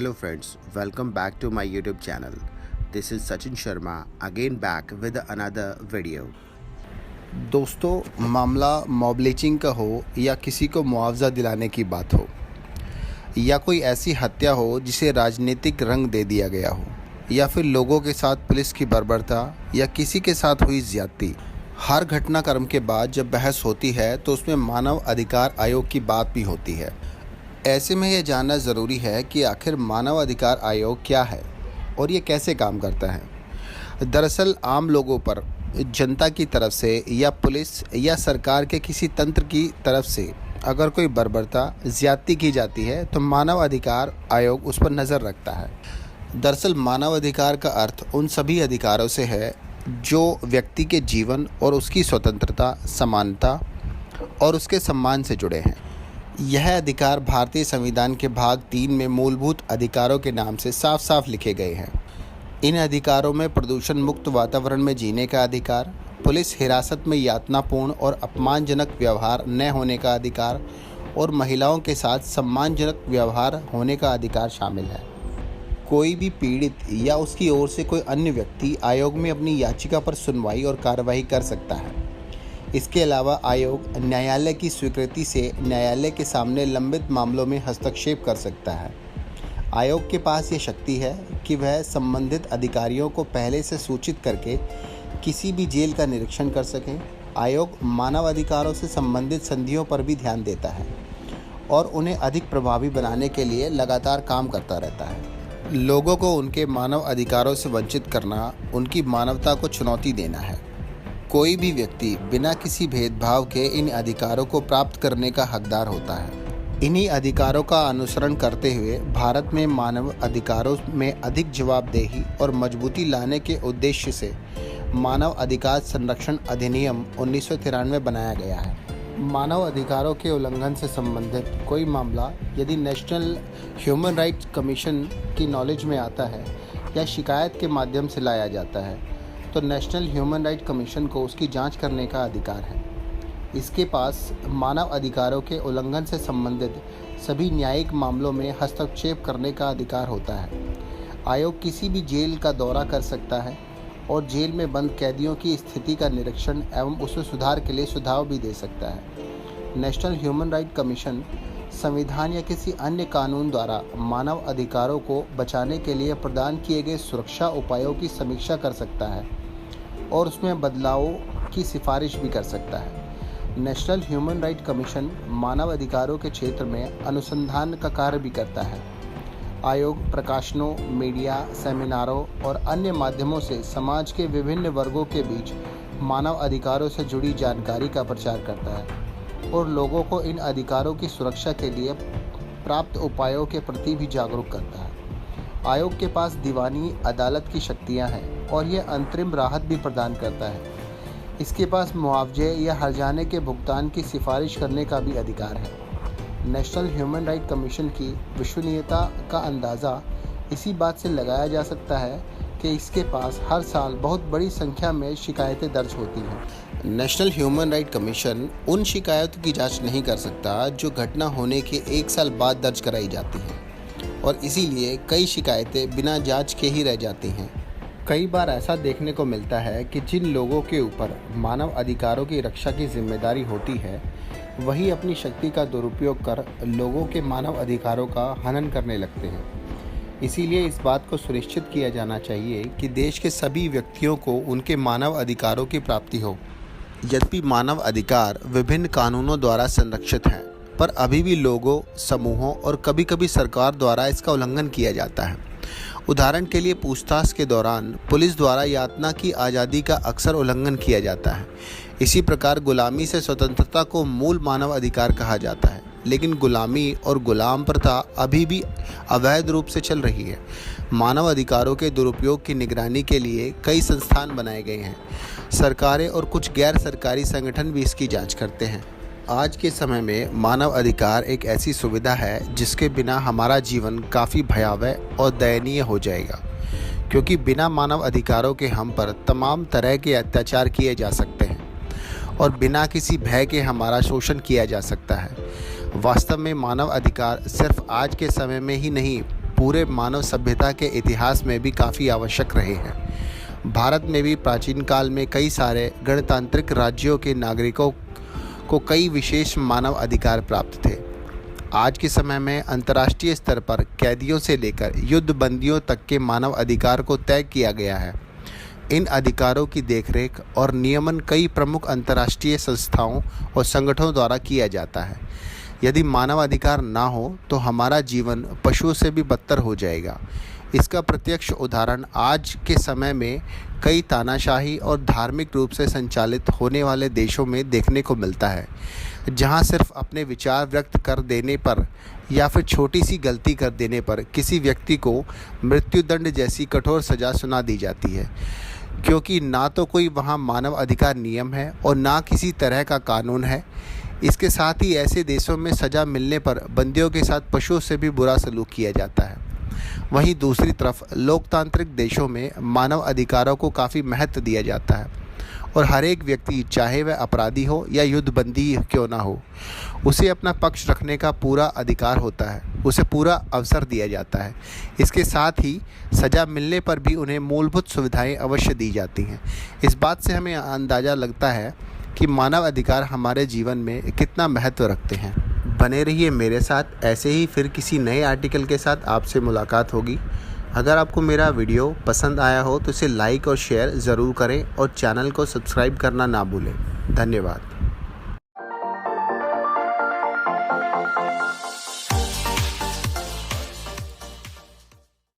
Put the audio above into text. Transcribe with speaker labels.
Speaker 1: Hello friends, welcome back to my YouTube channel. This is Sachin Sharma again back with another video. दोस्तों, मामला mob lynching का हो या किसी को मुआवजा दिलाने की बात हो या कोई ऐसी हत्या हो जिसे राजनीतिक रंग दे दिया गया हो या फिर लोगों के साथ पुलिस की बर्बरता या किसी के साथ हुई ज्यादती, हर घटनाक्रम के बाद जब बहस होती है तो उसमें मानव अधिकार आयोग की बात भी होती है। ऐसे में यह जानना ज़रूरी है कि आखिर मानव अधिकार आयोग क्या है और ये कैसे काम करता है। दरअसल आम लोगों पर जनता की तरफ से या पुलिस या सरकार के किसी तंत्र की तरफ से अगर कोई बर्बरता ज्यादती की जाती है तो मानव अधिकार आयोग उस पर नज़र रखता है। दरअसल मानव अधिकार का अर्थ उन सभी अधिकारों से है जो व्यक्ति के जीवन और उसकी स्वतंत्रता, समानता और उसके सम्मान से जुड़े हैं। यह अधिकार भारतीय संविधान के भाग 3 में मूलभूत अधिकारों के नाम से साफ साफ लिखे गए हैं। इन अधिकारों में प्रदूषण मुक्त वातावरण में जीने का अधिकार, पुलिस हिरासत में यातनापूर्ण और अपमानजनक व्यवहार न होने का अधिकार और महिलाओं के साथ सम्मानजनक व्यवहार होने का अधिकार शामिल है। कोई भी पीड़ित या उसकी ओर से कोई अन्य व्यक्ति आयोग में अपनी याचिका पर सुनवाई और कार्रवाई कर सकता है। इसके अलावा आयोग न्यायालय की स्वीकृति से न्यायालय के सामने लंबित मामलों में हस्तक्षेप कर सकता है। आयोग के पास ये शक्ति है कि वह संबंधित अधिकारियों को पहले से सूचित करके किसी भी जेल का निरीक्षण कर सके। आयोग मानव अधिकारों से संबंधित संधियों पर भी ध्यान देता है और उन्हें अधिक प्रभावी बनाने के लिए लगातार काम करता रहता है। लोगों को उनके मानव अधिकारों से वंचित करना उनकी मानवता को चुनौती देना है। कोई भी व्यक्ति बिना किसी भेदभाव के इन अधिकारों को प्राप्त करने का हकदार होता है। इन्हीं अधिकारों का अनुसरण करते हुए भारत में मानव अधिकारों में अधिक जवाबदेही और मजबूती लाने के उद्देश्य से मानव अधिकार संरक्षण अधिनियम 1993 बनाया गया है। मानव अधिकारों के उल्लंघन से संबंधित कोई मामला यदि नेशनल ह्यूमन राइट्स कमीशन की नॉलेज में आता है या शिकायत के माध्यम से लाया जाता है तो नेशनल ह्यूमन राइट्स कमीशन को उसकी जांच करने का अधिकार है। इसके पास मानव अधिकारों के उल्लंघन से संबंधित सभी न्यायिक मामलों में हस्तक्षेप करने का अधिकार होता है। आयोग किसी भी जेल का दौरा कर सकता है और जेल में बंद कैदियों की स्थिति का निरीक्षण एवं उसमें सुधार के लिए सुझाव भी दे सकता है। नेशनल ह्यूमन राइट्स कमीशन संविधान या किसी अन्य कानून द्वारा मानव अधिकारों को बचाने के लिए प्रदान किए गए सुरक्षा उपायों की समीक्षा कर सकता है और उसमें बदलावों की सिफारिश भी कर सकता है। नेशनल ह्यूमन राइट्स कमीशन मानव अधिकारों के क्षेत्र में अनुसंधान का कार्य भी करता है। आयोग प्रकाशनों, मीडिया, सेमिनारों और अन्य माध्यमों से समाज के विभिन्न वर्गों के बीच मानव अधिकारों से जुड़ी जानकारी का प्रचार करता है और लोगों को इन अधिकारों की सुरक्षा के लिए प्राप्त उपायों के प्रति भी जागरूक करता है। आयोग के पास दीवानी अदालत की शक्तियां हैं और यह अंतरिम राहत भी प्रदान करता है। इसके पास मुआवजे या हर्जाने के भुगतान की सिफारिश करने का भी अधिकार है। नेशनल ह्यूमन राइट्स कमीशन की विश्वसनीयता का अंदाज़ा इसी बात से लगाया जा सकता है कि इसके पास हर साल बहुत बड़ी संख्या में शिकायतें दर्ज होती हैं। नेशनल ह्यूमन राइट्स कमीशन उन शिकायतों की जांच नहीं कर सकता जो घटना होने के 1 साल बाद दर्ज कराई जाती हैं और इसीलिए कई शिकायतें बिना जांच के ही रह जाती हैं। कई बार ऐसा देखने को मिलता है कि जिन लोगों के ऊपर मानव अधिकारों की रक्षा की जिम्मेदारी होती है वही अपनी शक्ति का दुरुपयोग कर लोगों के मानव अधिकारों का हनन करने लगते हैं। इसीलिए इस बात को सुनिश्चित किया जाना चाहिए कि देश के सभी व्यक्तियों को उनके मानव अधिकारों की प्राप्ति हो। यद्यपि मानव अधिकार विभिन्न कानूनों द्वारा संरक्षित हैं, पर अभी भी लोगों, समूहों और कभी कभी सरकार द्वारा इसका उल्लंघन किया जाता है। उदाहरण के लिए पूछताछ के दौरान पुलिस द्वारा यातना की आज़ादी का अक्सर उल्लंघन किया जाता है। इसी प्रकार गुलामी से स्वतंत्रता को मूल मानव अधिकार कहा जाता है, लेकिन गुलामी और गुलाम प्रथा अभी भी अवैध रूप से चल रही है। मानव अधिकारों के दुरुपयोग की निगरानी के लिए कई संस्थान बनाए गए हैं। सरकारें और कुछ गैर सरकारी संगठन भी इसकी जांच करते हैं। आज के समय में मानव अधिकार एक ऐसी सुविधा है जिसके बिना हमारा जीवन काफ़ी भयावह और दयनीय हो जाएगा, क्योंकि बिना मानव अधिकारों के हम पर तमाम तरह के अत्याचार किए जा सकते हैं और बिना किसी भय के हमारा शोषण किया जा सकता है। वास्तव में मानव अधिकार सिर्फ आज के समय में ही नहीं पूरे मानव सभ्यता के इतिहास में भी काफ़ी आवश्यक रहे हैं। भारत में भी प्राचीन काल में कई सारे गणतांत्रिक राज्यों के नागरिकों को कई विशेष मानव अधिकार प्राप्त थे। आज के समय में अंतर्राष्ट्रीय स्तर पर कैदियों से लेकर युद्ध बंदियों तक के मानव अधिकार को तय किया गया है। इन अधिकारों की देखरेख और नियमन कई प्रमुख अंतर्राष्ट्रीय संस्थाओं और संगठनों द्वारा किया जाता है। यदि मानव अधिकार ना हो तो हमारा जीवन पशुओं से भी बदतर हो जाएगा। इसका प्रत्यक्ष उदाहरण आज के समय में कई तानाशाही और धार्मिक रूप से संचालित होने वाले देशों में देखने को मिलता है, जहां सिर्फ अपने विचार व्यक्त कर देने पर या फिर छोटी सी गलती कर देने पर किसी व्यक्ति को मृत्युदंड जैसी कठोर सज़ा सुना दी जाती है, क्योंकि ना तो कोई वहां मानव अधिकार नियम है और ना किसी तरह का कानून है। इसके साथ ही ऐसे देशों में सज़ा मिलने पर बंदियों के साथ पशुओं से भी बुरा सलूक किया जाता है। वहीं दूसरी तरफ लोकतांत्रिक देशों में मानव अधिकारों को काफ़ी महत्व दिया जाता है और हर एक व्यक्ति, चाहे वह अपराधी हो या युद्धबंदी क्यों ना हो, उसे अपना पक्ष रखने का पूरा अधिकार होता है, उसे पूरा अवसर दिया जाता है। इसके साथ ही सज़ा मिलने पर भी उन्हें मूलभूत सुविधाएं अवश्य दी जाती हैं। इस बात से हमें अंदाज़ा लगता है कि मानव अधिकार हमारे जीवन में कितना महत्व रखते हैं। बने रहिए मेरे साथ, ऐसे ही फिर किसी नए आर्टिकल के साथ आपसे मुलाकात होगी। अगर आपको मेरा वीडियो पसंद आया हो तो इसे लाइक और शेयर ज़रूर करें और चैनल को सब्सक्राइब करना ना भूलें। धन्यवाद।